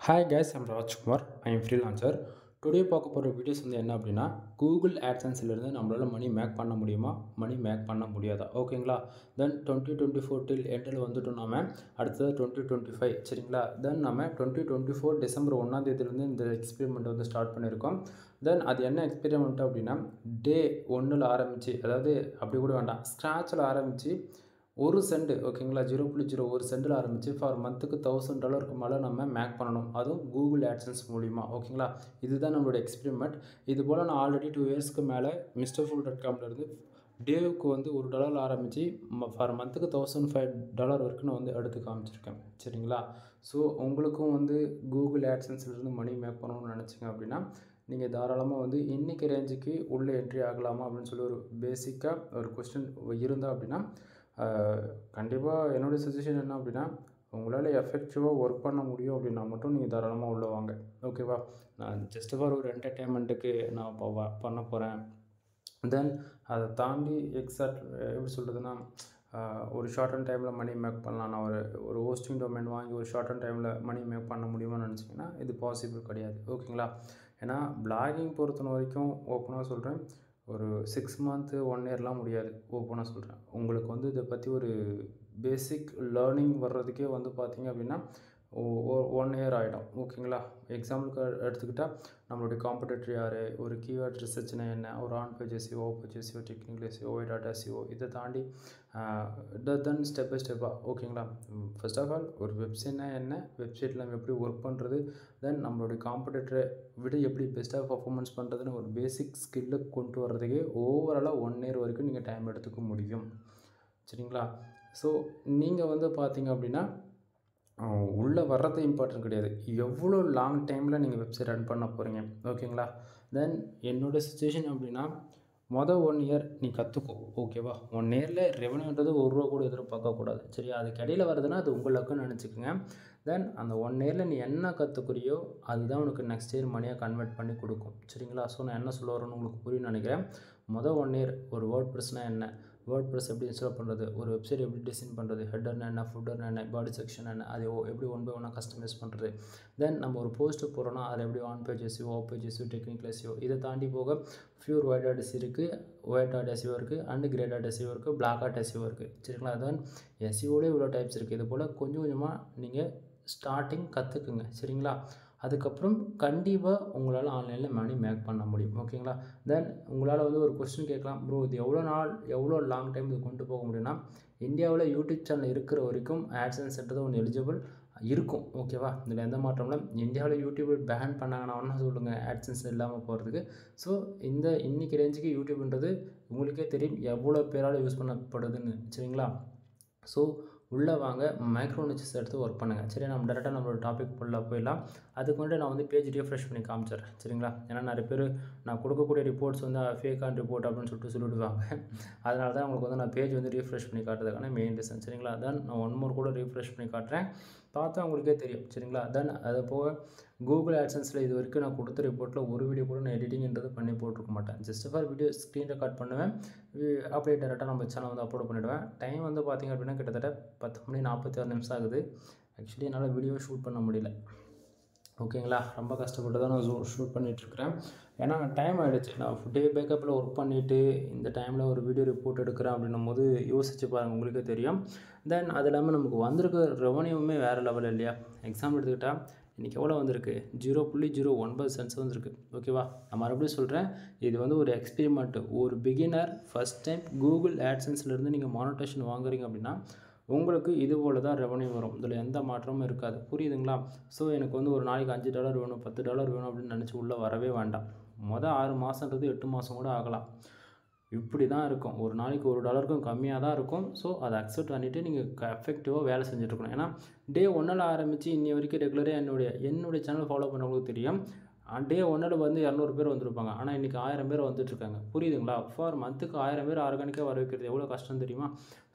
Hi guys, I'm Rajkumar. I am freelancer. Today பார்க்க போகிற videos வந்து என்ன அப்படின்னா, கூகுள் ஆட்சன்ஸ்லேருந்து நம்மளால் மணி மேக் பண்ண முடியுமா, மணி மேக் பண்ண முடியாதா, ஓகேங்களா? தென் 2024 டில் எண்டில் வந்துட்டோம். நாம அடுத்தது 2025, சரிங்களா? தென் நம்ம 2024 டிசம்பர் 1 இந்த எக்ஸ்பெரிமெண்ட் வந்து ஸ்டார்ட் பண்ணியிருக்கோம். தென் அது என்ன எக்ஸ்பெரிமெண்ட் அப்படின்னா, டே 1ல் ஆரம்பித்து, அதாவது அப்படி கூட வேண்டாம், ஸ்க்ராட்சில் ஆரம்பித்து 1 சென்ட், ஓகேங்களா, 0.01 சென்டில் ஆரம்பித்து ஃபார் மந்த்துக்கு $1000 மேலே நம்ம மேக் பண்ணணும். அதுவும் கூகுள் ஆட்சன்ஸ் மூலிமா, ஓகேங்களா? இதுதான் நம்மளோட எக்ஸ்பெரிமெண்ட். இது போல் நான் ஆல்ரெடி 2 இயர்ஸ்க்கு மேலே MrFool.comலேருந்து டேவுக்கு வந்து $1 ஆரம்பித்து ஃபார் மந்த்துக்கு $1005 வரைக்கும் நான் வந்து எடுத்து காமிச்சிருக்கேன், சரிங்களா? ஸோ உங்களுக்கும் வந்து கூகுள் ஆட்சன்ஸ்லேருந்து மணி மேக் பண்ணணும்னு நினச்சிங்க அப்படின்னா, நீங்கள் தாராளமாக வந்து இன்றைக்கி ரேஞ்சுக்கு உள்ளே என்ட்ரி ஆகலாமா அப்படின்னு சொல்லி ஒரு பேசிக்காக ஒரு கொஸ்டின் இருந்தால் அப்படின்னா, கண்டிப்பாக என்னுடைய சஜஷன் என்ன அப்படின்னா, உங்களால் எஃபெக்டிவாக ஒர்க் பண்ண முடியும் அப்படின்னா மட்டும் நீங்கள் தாராளமாக உள்ளே வாங்க, ஓகேவா? நான் ஜஸ்ட் ஃபார் ஒரு என்டர்டெயின்மெண்ட்டுக்கு நான் இப்போ பண்ண போகிறேன். தென் அதை தாண்டி எப்படி சொல்கிறதுனா, ஒரு ஷார்ட் அண்ட் டைமில் மணி மேக் பண்ணலாம், நான் ஒரு ஹோஸ்டிங் டொமைன் வாங்கி ஒரு ஷார்ட் அண்ட் டைமில் மணி மேக் பண்ண முடியுமான்னு நினச்சிங்கன்னா இது பாசிபிள் கிடையாது, ஓகேங்களா? ஏன்னா பிளாகிங் பொறுத்தன வரைக்கும் ஓப்பனாக சொல்கிறேன், ஒரு 6 மந்த்து 1 இயர்லாம் முடியாது, ஓப்பனாக சொல்கிறேன். உங்களுக்கு வந்து இதை பற்றி ஒரு பேசிக் லேர்னிங் வர்றதுக்கே வந்து பார்த்திங்க அப்படின்னா 1 இயர் ஆகிடும், ஓகேங்களா? எக்ஸாம்பிளுக்கு எடுத்துக்கிட்டால் நம்மளுடைய காம்படிட்டர் யார், ஒரு கீவேர்ட் ரிசர்ச்னா என்ன, ஒரு on page SEO, off page SEO, technical SEO, data SEO, இதை தாண்டி தென் ஸ்டெப் பை ஸ்டெப்பாக, ஓகேங்களா? ஃபர்ஸ்ட் ஆஃப் ஆல் ஒரு வெப்சைட்னா என்ன, வெப்சைட்டில் நம்ம எப்படி ஒர்க் பண்ணுறது, தென் நம்மளுடைய காம்படிட்டரை விட எப்படி பெஸ்ட்டாக பர்ஃபார்மன்ஸ் பண்ணுறதுன்னு ஒரு பேசிக் ஸ்கில்லை கொண்டு வர்றதுக்கே ஓவராலாக 1 இயர் வரைக்கும் நீங்கள் டைம் எடுத்துக்க முடியும், சரிங்களா? ஸோ நீங்கள் வந்து பார்த்தீங்க அப்படின்னா, உள்ளே வர்றது இம்பார்ட்டன்ட் கிடையாது, எவ்வளோ லாங் டைமில் நீங்கள் வெப்சைட் ரன் பண்ண போகிறீங்க, ஓகேங்களா? தென் என்னோடய சுச்சுவேஷன் அப்படின்னா, 1 இயர் நீ கற்றுக்கோ, ஓகேவா? 1 இயரில் ரெவன்யூன்றது ₹1 கூட எதிர்பார்க்கக்கூடாது, சரியா? அதுக்கு இடையில் வருதுன்னா அது உங்கள் லக்குன்னு நினச்சிக்கோங்க. தென் அந்த 1 இயரில் நீ என்ன கற்றுக்குறியோ அதுதான் உனக்கு நெக்ஸ்ட் இயர் மணியாக கன்வெர்ட் பண்ணி கொடுக்கும், சரிங்களா? ஸோ நான் என்ன சொல்ல வரேன்னு உங்களுக்கு புரியும்னு நினைக்கிறேன். 1 இயர் ஒரு வேர்ட்பிரஸ்னால் என்ன, வேர்ட்பிரஸ் எப்படி இன்ஸ்டால் பண்ணுறது, ஒரு வெப்சைட் எப்படி டிசைன் பண்ணுறது, ஹெட்டர்னா என்ன, ஃபுட்டர்னா என்ன, பாடி செக்ஷன் என்ன, அதை எப்படி 1 பை 1 கஸ்டமைஸ் பண்ணுறது, தென் நம்ம ஒரு போஸ்ட்டு போகிறோன்னா அதில் எப்படி on page SEO, off page SEO, technical SEO, இதை தாண்டி போக ஃபியூர் ஒயிட் டாட் எஸ்இஓ இருக்குது, ஒயிட் டாட் எஸ்இஓ இருக்குது, அண்ட் கிரே டாட் எஸ்இஓ இருக்குது, பிளாக் டாட் எஸ்இஓ இருக்குது, சரிங்களா? தென் எஸ்இஓலே இவ்வளோ டைப்ஸ் இருக்குது. இது போல் கொஞ்சம் கொஞ்சமாக நீங்கள் ஸ்டார்டிங் கற்றுக்குங்க, சரிங்களா? அதுக்கப்புறம் கண்டிப்பாக உங்களால் ஆன்லைனில் மணி மேக் பண்ண முடியும், ஓகேங்களா? தென் உங்களால் வந்து ஒரு கொஸ்டின் கேட்கலாம், ப்ரோ இது எவ்வளோ லாங் டைம் இது கொண்டு போக முடியும்னா, இந்தியாவில் யூடியூப் சேனல் இருக்கிற வரைக்கும் ஆட்சன்ஸ்ன்றது ஒன்று எலிஜிபிள் இருக்கும், ஓகேவா? இதில் எந்த மாற்றம்ல, இந்தியாவில் யூடியூப் பேன் பண்ணாங்கன்னா ஒன்றா சொல்லுங்கள் ஆட்சன்ஸ் இல்லாமல் போகிறதுக்கு. ஸோ இன்றைக்கி ரேஞ்சுக்கு யூடியூப்ன்றது உங்களுக்கே தெரியும் எவ்வளோ பேரால் யூஸ் பண்ணப்படுதுன்னு, சரிங்களா? ஸோ உள்ளே வாங்க, மைக்ரோ நிச்சஸ் எடுத்து ஒர்க் பண்ணுங்கள், சரியா? நம்ம டேரெக்டாக நம்மளோட டாபிக் ஃபுல்லாக போயிடலாம். அதுக்கு முன்னாடி நான் வந்து பேஜ் ரீஃப்ரெஷ் பண்ணி காமிச்சிடுறேன், சரிங்களா? ஏன்னா நிறைய பேர் நான் கொடுக்கக்கூடிய ரிப்போர்ட்ஸ் வந்து ஃபேக்கான ரிப்போர்ட் அப்படின்னு சொல்லிவிடுவாங்க. அதனால தான் உங்களுக்கு வந்து நான் பேஜ் வந்து ரீஃப்ரெஷ் பண்ணி காட்டுறதுக்கான மெயின் ரீசன், சரிங்களா? தென் நான் 1 மோர் கூட ரீஃப்ரெஷ் பண்ணி காட்டுறேன், பார்த்தா உங்களுக்கே தெரியும், சரிங்களா? தென் அது போக கூகுள் ஆட்சன்ஸில் இது வரைக்கும் நான் கொடுத்த ரிப்போர்ட்டில் ஒரு வீடியோ கூட நான் எடிட்டிங்கிறது பண்ணி போட்டிருக்க மாட்டேன். Just for video screen record பண்ணுவேன், அப்படியே டேரெக்டாக நம்ம சேனல் வந்து அப்லோட் பண்ணிவிடுவேன். டைம் வந்து பார்த்திங்க அப்படின்னா கிட்டத்தட்ட 10:46 ஆகுது. ஆக்சுவலி என்னால் வீடியோ ஷூட் பண்ண முடியல, ஓகேங்களா? ரொம்ப கஷ்டப்பட்டு தான் நான் ஷூட் பண்ணிகிட்ருக்கிறேன். ஏன்னா டைம் ஆகிடுச்சு, நான் டே பேக்கப்பில் ஒர்க் பண்ணிவிட்டு இந்த டைமில் ஒரு வீடியோ ரிப்போர்ட் எடுக்கிறேன் அப்படின்னும் போது யோசிச்சு பாருங்கள், உங்களுக்கே தெரியும். தென் அது இல்லாமல் நமக்கு வந்திருக்க ரெவன்யூவுமே வேறு லெவல் இல்லையா? எக்ஸாம்பிள் எடுத்துக்கிட்டால் இன்றைக்கி எவ்வளோ வந்திருக்கு, 0.09 சென்ட்ஸ் வந்திருக்கு, ஓகேவா? நான் மறுபடியும் சொல்கிறேன், இது வந்து ஒரு எக்ஸ்பெரிமெண்ட்டு. ஒரு பிகினர் ஃபஸ்ட் டைம் கூகுள் ஆட்சன்ஸ்லேருந்து நீங்கள் மானிட்டேஷன் வாங்குறீங்க அப்படின்னா உங்களுக்கு இது போல் தான் ரெவன்யூ வரும், இதில் எந்த மாற்றமும் இருக்காது, புரியுதுங்களா? ஸோ எனக்கு வந்து ஒரு நாளைக்கு $5 வேணும், $10 வேணும் அப்படின்னு நினச்சி உள்ளே வரவே வேண்டாம். 6 மாதன்றது 8 மாதம் கூட ஆகலாம், இப்படி தான் இருக்கும். ஒரு நாளைக்கு $1க்கும் கம்மியாக தான் இருக்கும். ஸோ அதை அக்செப்ட் பண்ணிவிட்டு நீங்கள் எஃபெக்டிவாக வேலை செஞ்சுட்ருக்கணும். ஏன்னா டே 1ல் ஆரம்பித்து இன்னி வரைக்கும் ரெகுலராக என்னுடைய சேனல் ஃபாலோ பண்ணுறவங்களுக்கு தெரியும், டே 1ல் வந்து 200 பேர் வந்திருப்பாங்க, ஆனால் இன்றைக்கி 1000 பேர் வந்துட்டுருக்காங்க, புரியுதுங்களா? ஃபார் மந்த்துக்கு 1000 பேர் ஆர்கானிக்காக வர வைக்கிறது எவ்வளோ கஷ்டம் தெரியுமா?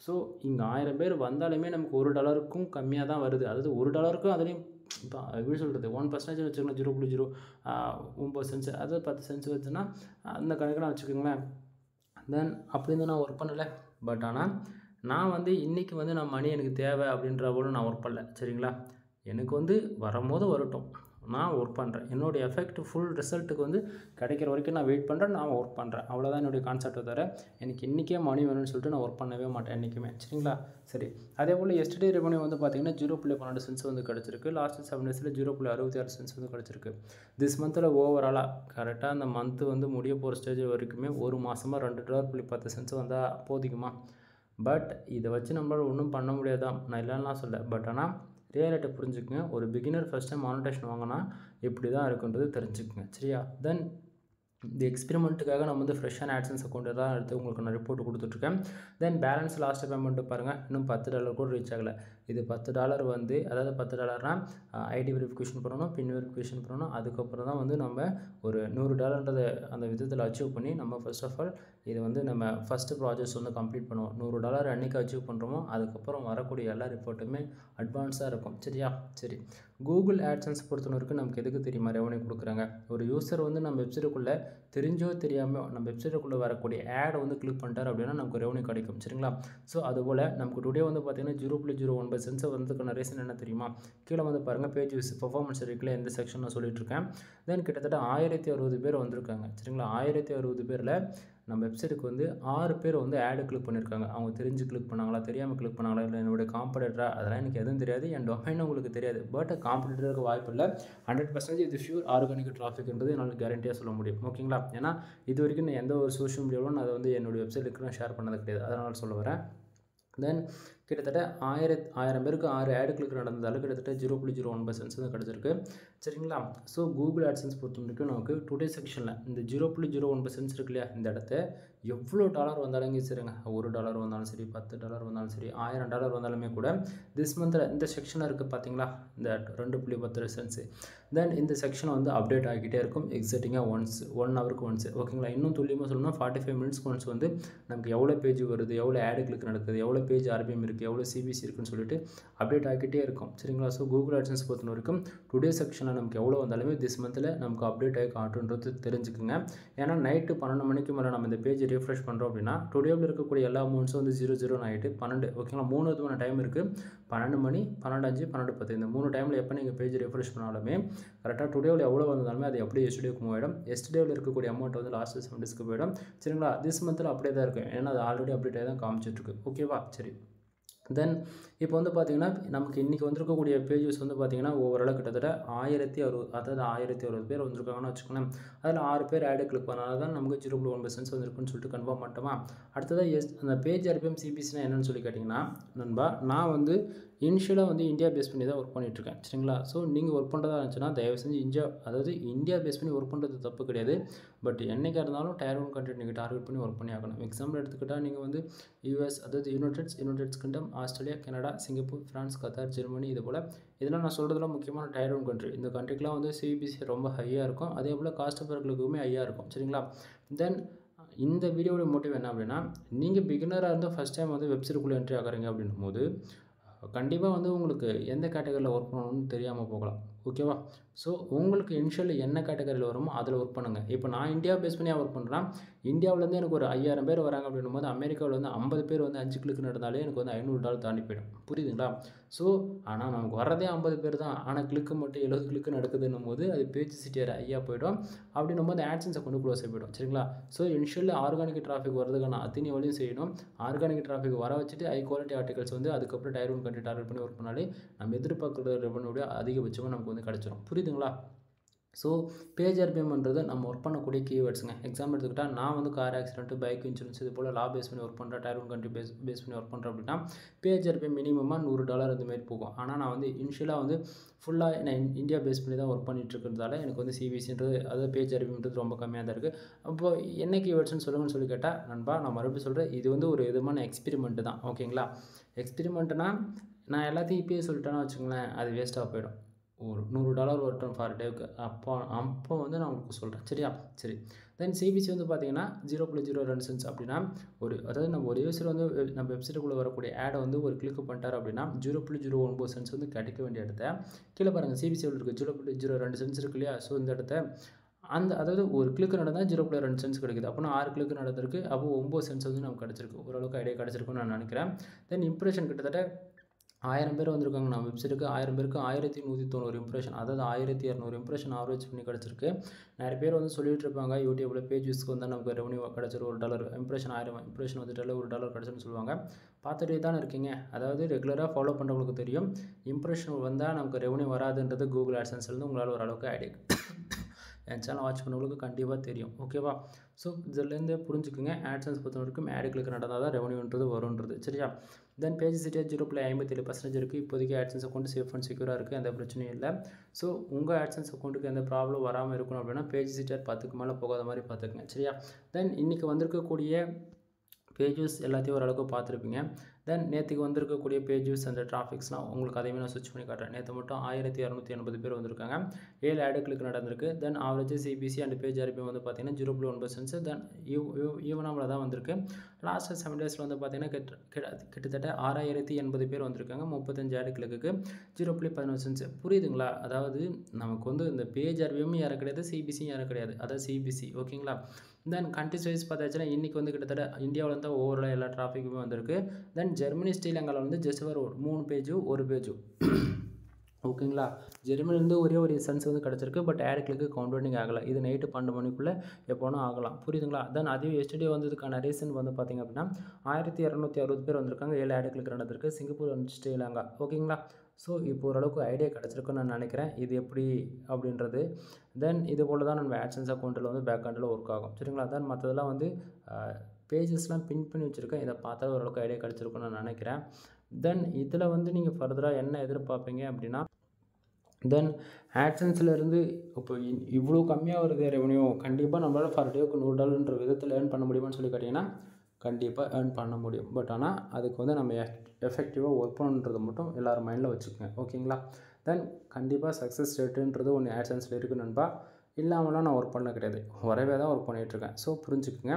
ஸோ இங்கே 1000 பேர் வந்தாலுமே நமக்கு $1க்கும் கம்மியாக தான் வருது, அதாவது $1க்கும் அதுலேயும் இப்போ எப்படி சொல்கிறது 1% வச்சுக்கோங்களேன், 0.09 சென்ட்ஸ், அதாவது 10 சென்ட்ஸ் வச்சுன்னா அந்த கணக்கெலாம் வச்சுக்கோங்களேன். தென் அப்படி இருந்து நான் ஒர்க் பண்ணலை, பட் ஆனால் நான் வந்து இன்றைக்கி வந்து நான் மணி எனக்கு தேவை அப்படின்ற போல நான் ஒர்க் பண்ணல, சரிங்களா? எனக்கு வந்து வரும்போது வரட்டும், நான் ஒர்க் பண்ணுறேன். என்னுடைய எஃபெக்ட் ஃபுல் ரிசல்ட்டுக்கு வந்து கிடைக்கிற வரைக்கும் நான் வெயிட் பண்ணுறேன், நான் ஒர்க் பண்ணுறேன். அவ்வளோதான் என்னுடைய கான்செப்ட்டை தவிர எனக்கு இன்றைக்கே மணி வேணும்னு சொல்லிட்டு நான் ஒர்க் பண்ணவே மாட்டேன் என்றைக்குமே. சரிங்களா? சரி. அதே போல் எஸ்டர்டே ரெவென்யூ வந்து பார்த்தீங்கன்னா 0.12 சென்ட்ஸ் வந்து கிடச்சிருக்கு. லாஸ்ட் 7 டேஸில் 0.66 சென்ட்ஸ் வந்து கிடச்சிருக்கு. திஸ் மந்தில் ஓவராலாக கரெக்டாக அந்த மந்த்து வந்து முடிய போகிற ஸ்டேஜ் வரைக்குமே ஒரு மாதமாக $2.10 வந்தால் போதிக்குமா? பட் இதை வச்சு நம்மளால் ஒன்றும் பண்ண முடியாதான், நான் இல்லைன்னா சொல்ல. பட் ஆனால் ரியாலிட்டி புரிஞ்சுக்குங்க. ஒரு பிகினர் ஃபஸ்ட் டைம் மானிட்டேஷன் வாங்கினா இப்படி தான் இருக்குன்றது தெரிஞ்சுக்குங்க. சரியா? தென் இந்த எக்ஸ்பெரிமெண்ட்டுக்காக நம்ம வந்து ஃப்ரெஷ்ஷான ஆட்சன்ஸ் அக்கௌண்ட்டு தான் எடுத்து உங்களுக்கு நான் ரிப்போர்ட் கொடுத்துட்ருக்கேன். தென் பேலன்ஸ் லாஸ்ட் பேமெண்ட்டு பாருங்கள், இன்னும் $10 கூட ரீச் ஆகலை. இது $10 வந்து, அதாவது $10னால் ஐடி வெரிஃபிகேஷன் பண்ணணும், பின் வெரிஃபிகேஷன் பண்ணணும். அதுக்கப்புறம் தான் வந்து நம்ம ஒரு $100 அந்த விதத்தில் அச்சீவ் பண்ணி நம்ம ஃபர்ஸ்ட் ஆஃப் ஆல் இது வந்து நம்ம ஃபஸ்ட்டு ப்ராஜெக்ட்ஸ் வந்து கம்ப்ளீட் பண்ணுவோம். $100 அன்றைக்கி அச்சீவ் பண்ணுறோமோ அதுக்கப்புறம் வரக்கூடிய எல்லா ரிப்போர்ட்டுமே அட்வான்ஸாக இருக்கும். சரியா? சரி. கூகுள் ஆட்சன்ஸ் பொறுத்தவரைக்கும் நமக்கு எதுக்கு தெரியுமா ரெவன்யூ கொடுக்குறாங்க? ஒரு யூசர் வந்து நம்ம வெப்சைட்டுக்குள்ளே தெரிஞ்சோ தெரியாமல் நம்ம வெப்சைட்டுக்குள்ளே வரக்கூடிய ஆடை வந்து கிளிக் பண்ணிட்டார் அப்படின்னா நமக்கு ரெவன்யூ கிடைக்கும். சரிங்களா? ஸோ அதுபோல் நமக்கு டுடே வந்து பார்த்திங்கன்னா 0.01 சென்ட்ஸ் வந்ததுக்கான ரீசன் என்ன தெரியுமா? கீழே வந்து பாருங்கள், பேஜ் வியூஸ் பெர்ஃபார்மன்ஸ் இருக்குல்ல, எந்த செக்ஷன் நான் சொல்லிட்டு இருக்கேன். தென் கிட்டத்தட்ட 1060 பேர் வந்திருக்காங்க. சரிங்களா? 1060 பேரில் நம்ம வெப்சைட்டுக்கு வந்து 6 பேர் வந்து ஆடு கிளிக் பண்ணியிருக்காங்க. அவங்க தெரிஞ்சு கிளிக் பண்ணாங்களா, தெரியாமல் கிளிக் பண்ணாங்களா, இல்லை என்னுடைய காம்படிட்டரா, அதெல்லாம் எனக்கு எதுவும் தெரியாது. என் டொமைன் உங்களுக்கு தெரியாது. பட் காம்படிட்டருக்கு வாய்ப்பு இல்லை. 100% இது ப்யூர் ஆர்கானிக் டிராஃபிக்ன்றது என்னால் கேரண்டியாக சொல்ல முடியும். ஓகேங்களா? ஏன்னா இது வரைக்கும் நான் எந்த ஒரு சோஷியல் மீடியாவிலும் நான் அதை வந்து என்னுடைய வெப்சைட்டுக்கு நான் ஷேர் பண்ணது கிடையாது. அதனால் சொல்ல வரேன். தென் கிட்டத்தட்ட 1000 பேருக்கு 6 ஆடு கிளிக் நடந்ததால் கிட்டத்தட்ட 0.01 சென்ட்ஸ் தான் கிடச்சிருக்கு. சரிங்களா? ஸோ கூகுள் ஆட்சன்ஸ் பொறுத்த வரைக்கும் நமக்கு டுடே செக்ஷனில் இந்த 0.01 சென்ட்ஸ் இருக்கு இல்லையா, இந்த இடத்த எவ்வளோ டாலர் வந்தாலும் சரிங்க, $1 வந்தாலும் சரி, $10 வந்தாலும் சரி, $1000 வந்தாலுமே கூட திஸ் மந்தில் இந்த செக்ஷனில் இருக்குது பார்த்தீங்களா, இந்த 2.10 சென்ட்ஸு. தென் இந்த செக்ஷன் வந்து அப்டேட் ஆகிக்கிட்டே இருக்கும் எக்ஸாக்டிங்காக ஒன் ஹவருக்கு ஒன்ஸ். ஓகேங்களா? இன்னும் துல்லியமாக சொல்லணும்னா 45 மினிட்ஸ்க்கு ஒன்ஸ் வந்து நமக்கு எவ்வளோ பேஜ் வருது, எவ்வளோ ஆடு கிளிக் நடக்குது, எவ்வளோ பேஜ் ஆர்பிஎம் இருக்குது, எவ்வளோ சிபிசி இருக்குன்னு சொல்லிட்டு அப்டேட் ஆகிக்கிட்டே இருக்கும். சரிங்களா? ஸோ கூகுள் ஆட்சன்ஸ் பொறுத்த வரைக்கும் டுடே செக்ஷனில் நமக்கு எவ்வளோ வந்தாலுமே திஸ் மந்தில் நமக்கு அப்டேட் ஆகி காட்டுன்றது தெரிஞ்சுக்குங்க. ஏன்னா நைட்டு 12 மணிக்கு மேலே நம்ம இந்த பேஜ் ரீஃப்ரெஷ் பண்ணுறோம் அப்படின்னா டுடேவில் இருக்கக்கூடிய எல்லா அமௌண்ட்ஸும் வந்து 00 ஆகிட்டு 12. ஓகேங்களா? 3 விதமான டைம் இருக்குது. 12 மணி, 12:05, 12:10. இந்த 3 டைமில் எப்போ நீங்கள் பேஜ் ரீஃப்ரெஷ் பண்ணாலுமே கரெக்டாக டுடேவில் எவ்வளோ வந்தாலுமே அது அப்படியே எஸ்டேக்கு மூவ் ஆகிடும். எஸ்டேவில் இருக்கக்கூடிய அமௌண்ட் வந்து லாஸ்ட் 7 டேஸ்க்கு போயிடும். சரிங்களா? திஸ் மந்தில் அப்படியே தான் இருக்கும். ஏன்னா அது ஆல்ரெடி அப்டேட் ஆகி தான் காமிச்சிட்ருக்கு. ஓகேவா? சரி. தென் இப்போ வந்து பார்த்திங்கன்னா நமக்கு இன்றைக்கி வந்திருக்கக்கூடிய பேஜஸ் வந்து பார்த்திங்கன்னா ஓவரால் கிட்டத்தட்ட 1060, அதாவது 1060 பேர் வந்திருக்காங்கன்னு வச்சுக்கோங்களேன். அதில் 6 பேர் ஆடு கிளிக் பண்ணால் தான் நமக்கு 0.1 சென்ட்ஸ் வந்திருக்குன்னு சொல்லிட்டு கன்ஃபார்ம் பண்ணிட்டோமா? அடுத்ததாக அந்த பேஜ் ஆர்பிஎம் சிபிசினா என்னென்னு சொல்லி கேட்டிங்கன்னா, நண்பா நான் வந்து இனிஷியலாக வந்து இந்தியா பேஸ் பண்ணி தான் ஒர்க் பண்ணிகிட்ருக்கேன். சரிங்களா? ஸோ நீங்கள் ஒர்க் பண்ணுறதா இருந்துச்சுன்னா தயவு செஞ்சு இந்தியா பேஸ் பண்ணி ஒர்க் பண்ணுறது தப்பு கிடையாது. பட் என்றைக்காக இருந்தாலும் டயர் 1 கண்ட்ரி நீங்கள் டார்கெட் பண்ணி ஒர்க் பண்ணி ஆகணும். எக்ஸாம்பிள் எடுத்துக்கிட்டால் நீங்கள் வந்து யூஎஸ், அதாவது United kingdom, Australia, Canada, Singapore, France, Qatar, Germany, இது போல் இதெல்லாம் நான் சொல்கிறதுலாம் முக்கியமான டயர் 1 கண்ட்ரி. இந்த கண்ட்ரிக்கெலாம் வந்து சிபிசி ரொம்ப ஹையாக இருக்கும். அதே போல் காஸ்ட் ஆஃப் ஒர்க்குமே ஹையாக இருக்கும். சரிங்களா? தென் இந்த வீடியோட மோட்டிவ் என்ன அப்படின்னா, நீங்கள் பிகினராக இருந்தால் ஃபஸ்ட் டைம் வந்து வெப்சைட்டுக்குள்ளே என்ட்ரி ஆகிறீங்க அப்படின்னும் போது கண்டிப்பாக வந்து உங்களுக்கு எந்த கேட்டகரியில் ஒர்க் பண்ணணும்னு தெரியாமல் போகலாம். ஓகேவா? ஸோ உங்களுக்கு இனிஷியலில் என்ன கேட்டகரியில் வருமோ அதில் ஒர்க் பண்ணுங்கள். இப்போ நான் இந்தியா பேஸ் பண்ணி ஒர்க் பண்ணுறேன். இந்தியாவிலேருந்து எனக்கு ஒரு 5000 பேர் வராங்க அப்படின்னும் போது அமெரிக்காவில் வந்து 50 பேர் வந்து 5 கிளிக் நடந்தாலே எனக்கு வந்து $500 தாண்டி போயிடும். புரியுதுங்களா? ஸோ ஆனால் நமக்கு வரதே 50 பேர் தான். ஆனால் கிளிக்கு மட்டும் 70 கிளிக்கு நடக்குதுன்னும் போது அது பேஜ் சிட்டியர் ஐயா போயிடும். அப்படின்னும் போது ஆட்சன்ஸை கொண்டு க்ளோஸ் போயிடும். சரிங்களா? ஸோ இனிஷியலில் ஆர்கானிக் டிராஃபிக் வரதுக்கான அத்தனை வழியும் செய்யணும். ஆர்கானிக் டிராஃபிக் வர வச்சுட்டு ஹை குவாலிட்டி ஆர்டிகல்ஸ் வந்து அதுக்கப்புறம் டயர் 1 கண்ட்ரி டார்கெட் பண்ணி ஒர்க் பண்ணாலே நம்ம எதிர்பார்க்குற ரெவன்யூடைய அதிகபட்சமாக நமக்கு வந்து கிடச்சிரும். புரியுதுங்களா? ஸோ பேஜ் ஆர்பிஎம்ன்றது நம்ம ஒர்க் பண்ணக்கூடிய கீவேர்ட்ஸுங்க. எக்ஸாம்பிள் எடுத்துக்கிட்டால் நான் வந்து கார் ஆக்சிடென்ட், பைக் இன்சூரன்ஸ், இது போல் லா பேஸ் பண்ணி ஒர்க் பண்ணுறேன், டயர் 1 கண்ட்ரி பேஸ் பண்ணி ஒர்க் பண்ணுறேன் அப்படின்னா பேஜ் ஆர்பிஎம் மினிமமாக $100 இதுமாரி போகும். ஆனால் நான் வந்து இனிஷியலாக வந்து ஃபுல்லாக நான் இந்தியா பேஸ் பண்ணி தான் ஒர்க் பண்ணிட்டு இருக்கிறதால எனக்கு வந்து சிபிசின்றது, அதாவது பேஜ் ஆர்பிஎம்ன்றது ரொம்ப கம்மியாக தான் இருக்குது. அப்போது என்ன கீவேர்ட்ஸ்னு சொல்லுங்கன்னு சொல்லி கேட்டால், நண்பா நான் மறுபடியும் சொல்கிறேன், இது வந்து ஒரு விதமான எக்ஸ்பெரிமெண்ட்டு தான். ஓகேங்களா? எக்ஸ்பெரிமெண்ட்டுனா நான் எல்லாத்தையும் இப்போயே சொல்லிட்டேன்னா வச்சுங்களேன், அது வேஸ்ட்டாக போயிடும். ஒரு $100 வரட்டும் ஃபார் டேவுக்கு. அப்போ வந்து நான் உங்களுக்கு சொல்கிறேன். சரியா? சரி. தென் சிபிசி வந்து பார்த்தீங்கன்னா 0.02 சென்ட்ஸ் அப்படின்னா அதாவது நம்ம ஒரு யூசர் வந்து நம்ம வெப்சைட்டுக்குள்ளே வரக்கூடிய ஆடை வந்து ஒரு கிளிக் பண்ணிட்டார் அப்படின்னா 0.09 சென்ட்ஸ் வந்து கிடைக்க வேண்டிய இடத்த கீழே பாருங்கள், சிபிசி எவ்வளோ இருக்குது, 0.02 சென்ட்ஸ் இருக்கு இல்லையா? ஸோ இந்த இடத்த அதாவது ஒரு கிளிக் நடந்தால் 0.2 சென்ட்ஸ் கிடைக்குது. அப்போனா 6 கிளிக் நடந்திருக்கு. அப்போ 9 சென்ட்ஸ் வந்து நமக்கு கிடச்சிருக்கு. ஓரளவுக்கு ஐடியா கிடச்சிருக்குன்னு நான் நினைக்கிறேன். தென் இம்ப்ரெஷன் கிட்டத்தட்ட 1000 பேர் வந்திருக்காங்க நம்ம வெப்சைட்டுக்கு. 1000 பேருக்கு 1190 இம்ப்ரெஷன், அதாவது 1200 இம்ப்ரெஷன் ஆவரேஜ் பண்ணி கிடச்சிருக்கு. நிறைய பேர் வந்து சொல்லிட்டு இருப்பாங்க, யூடியூப்பில் பேஜ் வியூஸ்க்கு வந்தால் நமக்கு ரெவன்யூ கிடச்சிரும், $1 இம்ப்ரெஷன் 1000 இம்ப்ரெஷன் வந்துட்டாலே $1 கிடச்சுன்னு சொல்லுவாங்க. பார்த்துட்டே தானே இருக்கீங்க. அதாவது ரெகுலராக ஃபாலோ பண்ணுறவங்களுக்கு தெரியும், இம்ப்ரெஷன் வந்தால் நமக்கு ரெவன்யூ வராதுன்றது கூகுள் ஆட்சன்ஸ்லேருந்து உங்களால் ஓரளவுக்கு ஐடியா என் சேனல் வாட்ச் பண்ணவங்களுக்கு கண்டிப்பாக தெரியும். ஓகேவா? ஸோ இதுலேருந்தே புரிஞ்சுக்குங்க, ஆட்சன்ஸ் பொறுத்த வரைக்கும் ஆட் கிளிக் நடந்தால் தான் ரெவன்யூன்றது வருன்றது. சரியா? தென் பேஜ் சிட்டியாக 0.57% இருக்குது. இப்போதைக்கு ஆட்சன்ஸ் அக்கௌண்ட் சேஃப் அண்ட் செக்யூராக இருக்குது, எந்த பிரச்சனையும் இல்லை. ஸோ உங்கள் ஆட்சன்ஸ் அக்கௌண்ட்டுக்கு எந்த ப்ராப்ளம் வராமல் இருக்கணும் அப்படின்னா பேஜ் சிட்டியாக 10க்கு மேலே போகாத மாதிரி பார்த்துக்குங்க. சரியா? தென் இன்றைக்கி வந்திருக்கக்கூடிய பேஜஸ் எல்லாத்தையும் ஓரளவுக்கு பார்த்துருப்பீங்க. தென் நேற்றுக்கு வந்திருக்கக்கூடிய பேஜஸ் அந்த டிராஃபிக்ஸ்லாம் உங்களுக்கு அதையுமே நான் ஸ்விட்ச் பண்ணி காட்டுறேன். நேற்று மட்டும் 1280 பேர் வந்திருக்காங்க. 7 ஆடு கிளிக் நடந்திருக்கு. Then average CPC and page RPM வந்து பார்த்தீங்கன்னா 0.1%. தென் ஈவனாமில் தான் வந்திருக்கு. லாஸ்ட் 7 டேஸில் வந்து பார்த்தீங்கன்னா கிட்டத்தட்ட 6080 பேர் வந்திருக்காங்க. 35 ஆடு கிளிக்கு 0.11 புரியுதுங்களா? அதாவது நமக்கு வந்து இந்த பேஜ் ஆர்பிஎம் யாரும் கிடையாது, சிபிசியும் யாரும் கிடையாது, அதாவது சிபிசி. ஓகேங்களா? தென் கண்ட்ரிஸ் வைஸ் பார்த்தாச்சுன்னா இன்றைக்கி வந்து கிட்டத்தட்ட இந்தியாவில் தான் ஓவரால் எல்லா டிராஃபிக்குமே வந்திருக்கு. தென் ஜெர்மனி ஸ்ரீலங்காவில் வந்து ஜஸ்ட் ஒரு 3 பேஜோ 1 பேஜோ. ஓகேங்களா? ஜெர்மனிலேருந்து ஒரே ஒரு சென்ஸ் வந்து கிடச்சிருக்கு. பட் ஆட் கிளிக்கு கவுண்டிங் ஆகலை. இது நைட்டு 12 மணிக்குள்ளே எப்போனா ஆகலாம். புரியுதுங்களா? தென் அதே எஸ்டே வந்ததுக்கான ரீசன் வந்து பார்த்திங்க அப்படின்னா 1260 பேர் வந்திருக்காங்க. 7 ஆட் கிளிக் நடந்திருக்கு. Singapore and Sri Lanka. ஓகேங்களா? ஸோ இப்போ ஓரளவுக்கு ஐடியா கிடச்சிருக்குன்னு நான் நினைக்கிறேன், இது எப்படி அப்படின்றது. தென் இது போல் தான் நம்ம ஆட்சன்ஸ் அக்கௌண்ட்டில் வந்து பேக் ஹேண்டில் ஒர்க் ஆகும். சரிங்களா? தென் மற்றதெல்லாம் வந்து பேஜஸ்லாம் பின் பண்ணி வச்சுருக்கேன். இதை பார்த்தா ஓரளவுக்கு ஐடியா கிடச்சிருக்குன்னு நான் நினைக்கிறேன். தென் இதில் வந்து நீங்கள் ஃபர்தராக என்ன எதிர்பார்ப்பீங்க அப்படின்னா, தென் ஆட்சன்ஸ்லேருந்து இப்போ இவ்வளோ கம்மியாக வருது ரெவன்யூ, கண்டிப்பாக நம்மளால் ஃபர் டேவுக்கு $100ன்ற விதத்தில் ஏர்ன் பண்ண முடியுமான்னு சொல்லி கேட்டிங்கன்னா கண்டிப்பாக ஏர்ன் பண்ண முடியும். பட் ஆனால் அதுக்கு வந்து நம்ம எஃபெக்டிவாக ஒர்க் பண்ணுன்றது மட்டும் எல்லோரும் மைண்டில் வச்சுக்கோங்க. ஓகேங்களா? தென் கண்டிப்பாக சக்ஸஸ் ரேட்டுன்றது ஒன்று ஆட்சன்ஸில் இருக்குது நண்பா. இல்லாமலாம் நான் ஒர்க் பண்ண கிடையாது, ஒரவே தான் ஒர்க் பண்ணிகிட்ருக்கேன். ஸோ புரிஞ்சுக்குங்க.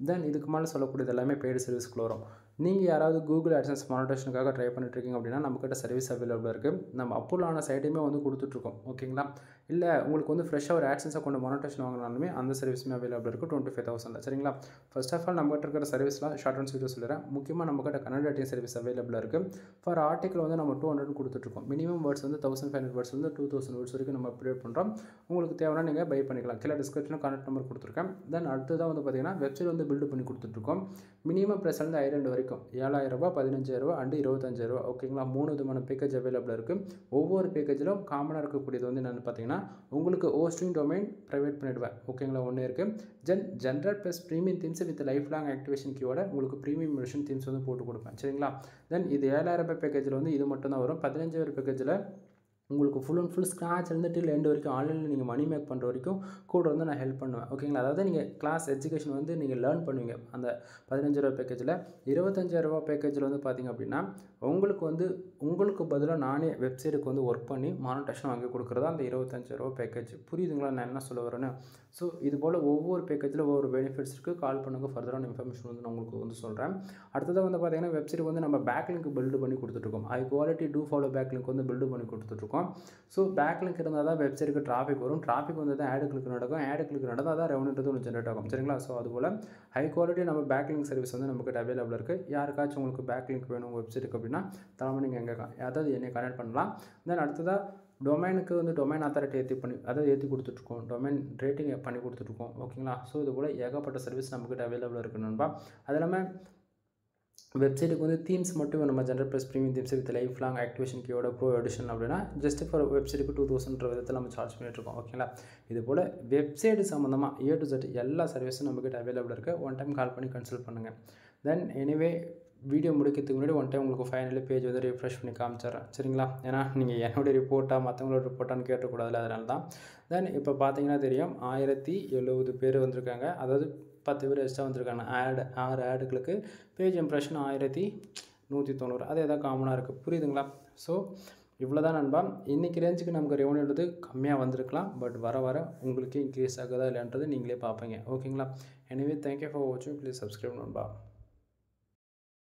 தென் இதுக்கு மேலே சொல்லக்கூடியது எல்லாமே பெய்டு சர்வீஸ்க்குள்ள வரும். நீங்கள் யாராவது கூகுள் ஆட்சன்ஸ் மானிட்டேஷனுக்காக ட்ரை பண்ணிட்டுருக்கீங்க அப்படின்னா நம்மக்கிட்ட சர்வீஸ் அவைலபிளாக இருக்குது. நம்ம அப்ரூவலான சைட்டையுமே வந்து கொடுத்துட்ருக்கோம். ஓகேங்களா? இல்லை உங்களுக்கு வந்து ஃப்ரெஷ்ஷாக ஒரு ஆட்சன்ஸ் அக்கௌண்ட் மானிட்டேஷன் வாங்கினாலுமே அந்த சர்வீஸுமே அவைலபிள் இருக்குது. 25,000 தான். சரிங்களா? ஃபர்ஸ்ட் ஆஃப் ஆல் நம்மகிட்ட இருக்கிற சர்வீஸ்லாம் ஷார்ட் அண்ட் ஸ்வீட்டாக சொல்லிடுறேன். முக்கியமாக நம்மகிட்ட கன்னட ரைட்டிங் சர்வீஸ் அவைலபிளாக இருக்குது. ஃபார் ஆர்டிக்கல் வந்து நம்ம 200 கொடுத்துட்ருக்கோம். மினிமம் வேர்ட்ஸ் வந்து 1500 வேர்ட்ஸ் வந்து 2000 வேர்ட்ஸ் வரைக்கும் நம்ம அப்டேட் பண்ணுறோம். உங்களுக்கு தேவைன்னா நீங்கள் பை பண்ணிக்கலாம். கீழே டிஸ்கிரிப்ஷனில் கான்டாக்ட் நம்பர் கொடுத்துருக்கேன். தென் அடுத்ததாக வந்து பார்த்தீங்கன்னா வெப்சைட் வந்து பில்டு பண்ணி கொடுத்துட்ருக்கோம். மினிமம் ப்ரைஸ் வந்து ஐலண்ட் வரைக்கும் 7000 ரூபா, 15000 அண்டு 25000. ஓகேங்களா? 3 விதமான பேக்கேஜ் அவைலபிளாக இருக்குது. ஒவ்வொரு பேக்கேஜிலும் காமனாக இருக்கக்கூடியது வந்து என்னென்னு பார்த்தீங்கன்னா உங்களுக்கு ஹோஸ்டிங் டொமைன் ப்ரைவேட் பண்ணிவிடுவேன். ஓகேங்களா? ஒன்று இருக்குது. General plus premium themes with life long activation கீயோட உங்களுக்கு ப்ரீமியம் வெர்ஷன் தீம்ஸ் வந்து போட்டு கொடுப்பேன். சரிங்களா? தென் இது 7000 ரூபாய் பேக்கேஜில் வந்து இது மட்டும் தான் வரும். 15000 பேக்கேஜில் உங்களுக்கு ஃபுல் அண்ட் ஃபுல் ஸ்க்ராட்ச்லேருந்து டில் எண்ட் வரைக்கும் ஆன்லைனில் நீங்கள் மணி மேக் பண்ணுற வரைக்கும் கூட வந்து நான் ஹெல்ப் பண்ணுவேன். ஓகேங்களா? அதாவது நீங்கள் கிளாஸ் எஜுகேஷன் வந்து நீங்கள் லேர்ன் பண்ணுவீங்க அந்த 15000 பேக்கேஜில். 25000 பேக்கேஜில் வந்து பார்த்திங்க அப்படின்னா உங்களுக்கு பதிலாக நானே வெப்சைட்டுக்கு வந்து ஒர்க் பண்ணி மானிட்டேஷன் வாங்கி கொடுக்குறதா அந்த 25000 பேக்கேஜ். புரியுதுங்களா நான் என்ன சொல்ல வரேன்னு? ஸோ இது போல் ஒவ்வொரு பேக்கேஜில் ஒவ்வொரு பெனிஃபிட்ஸ் இருக்குது. கால் பண்ணுங்கள், ஃபர்தரான இன்ஃபர்மேஷன் வந்து நான் உங்களுக்கு வந்து சொல்கிறேன். அடுத்ததாக வந்து பார்த்திங்கன்னா வெப்சைட் வந்து நம்ம பேக்லிங்க் பில்டு பண்ணி கொடுத்துட்ருக்கோம். High quality do follow backlink வந்து பில்டு பண்ணி கொடுத்துட்ருக்கோம். ஸோ பேக்லிங்க் இருந்தால் தான் வெப்சைட்டுக்கு டிராஃபிக் வரும். டிராஃபிக் வந்து தான் ஆடு கிளிக் நடக்கும். ஆடு கிளிக் நடந்தால் தான் ரெவன்யூன்றது ஒன்று ஜென்ரேட் ஆகும். சரிங்களா? ஸோ அதுபோல் ஹை குவாலிட்டி நம்ம பேக்லிங்க் சர்வீஸ் வந்து நமக்கு அவைலபிள் இருக்குது. யாருக்காச்சும் உங்களுக்கு பேக்லிங்க் வேணும் வெப்சைட்டுக்கு அப்படின்னா தலைமை நீங்கள் அதாவது என்னை கனெக்ட் பண்ணலாம். தென் அடுத்ததாக டொமைனுக்கு வந்து டொமைன் அத்தாரிட்டி ஏற்றி கொடுத்துட்ருக்கோம். டொமைன் ரேட்டிங் பண்ணி கொடுத்துட்ருக்கோம். ஓகேங்களா? ஸோ இது போல் ஏகப்பட்ட சர்வீஸ் நம்மக்கிட்ட அவைலபிளாக இருக்குது நண்பா. அது இல்லாமல் வெப்சைட்டுக்கு வந்து தீம்ஸ் மட்டும் நம்ம general plus premium themes with life long activation கீயோட ப்ரோ எடிஷன் அப்படின்னா ஜஸ்ட் ஃபார் வெப்சைட்டுக்கு 2000 விதத்தில் நம்ம சார்ஜ் பண்ணிட்டுருக்கோம். ஓகேங்களா? இது போல் வெப்சைட்டு சம்மந்தமாக A to Z எல்லா சர்வீஸும் நம்மக்கிட்ட அவைலபிளாக இருக்குது. ஒன் டைம் கால் பண்ணி கன்சல்ட் பண்ணுங்கள். தென் எனிவே வீடியோ முடிக்கிறதுக்கு முன்னாடி ஒன் டைம் உங்களுக்கு ஃபைனலி பேஜ் வந்து ரிஃப்ரெஷ் பண்ணி காமிச்சிட்றேன். சரிங்களா? ஏன்னா நீங்கள் என்னுடைய ரிப்போர்ட்டாக மற்றவங்களோட ரிப்போர்ட்டான்னு கேட்டக்கூடாதுல, அதனால தான். தென் இப்போ பார்த்தீங்கன்னா தெரியும் 1070 பேர் வந்திருக்காங்க. அதாவது 10 பேர் எக்ஸ்ட்ரா வந்திருக்காங்க. 6 ஆடுகளுக்கு பேஜ் இம்ப்ரெஷன் 1190. அதே தான் காமனாக இருக்குது. புரியுதுங்களா? ஸோ இவ்வளோ தான் நண்பா. இன்றைக்கி ரேஞ்சுக்கு நமக்கு ரெவன்யூன்றது கம்மியாக வந்திருக்கலாம். பட் வர உங்களுக்கு இன்க்ரீஸ் ஆகுதா இல்லைன்றது நீங்களே பார்ப்பீங்க. ஓகேங்களா? எனிவே தேங்க்யூ ஃபார் வாட்சிங். ப்ளீஸ் சப்ஸ்கிரைப் நண்பா.